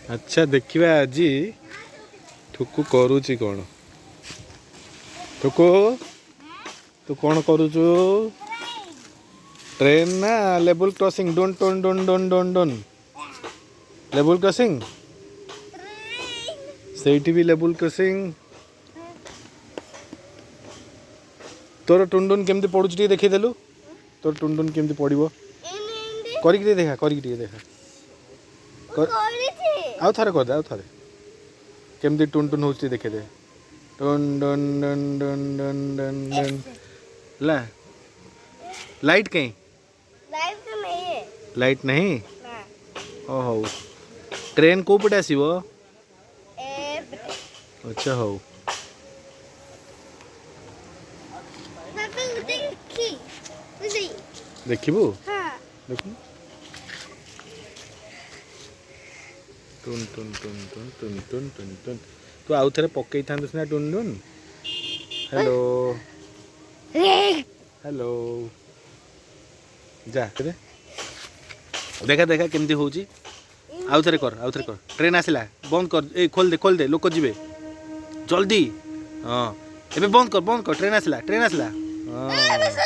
अच्छा देखिए आज ठुकु करुची कौन ठुकु तू कौन करुचु ट्रेन ना लेवल क्रॉसिंग डोन टोन डोन डोन डोन डोन लेवल क्रॉसिंग ସେଇଠି ବି ଲେବୁଲ କ୍ରସିଂ ତୋର ଟୁନଟୁନ କେମିତି ପଡୁଛି ଟିକେ ଦେଖେଇଦେଲୁ ତୋର ଟୁନଟୁନ କେମିତି ପଡିବ କରିକି ଟିକେ ଦେଖା ଆଉ ଥରେ କରିଦେ ଆଉ ଥରେ କେମିତି ଟୁନଟୁନ ହଉଛି ଦେଖେଇଦେ ଟୁନ ଡନ ଡନ ଡନ ଡନ ଡନ ଡନ ହେଲା ଲାଇଟ୍ କାଇଁ ଲାଇଟ୍ ନାହିଁ ଓ ହଉ ଟ୍ରେନ କୋଉ ପଟେ ଆସିବ अच्छा हो देखिबू देखु टुन टुन टुन टुन टुन टुन टुन टुन तू आउ थरे पकई थांदस ना टुन टुन हेलो हेलो जा रे देखा देखा केमती होची आउ थरे कर ट्रेन आसिला बंद कर ए खोल दे लोक जिबे जल्दी हाँ एबे बंद कर ट्रेन आसला हाँ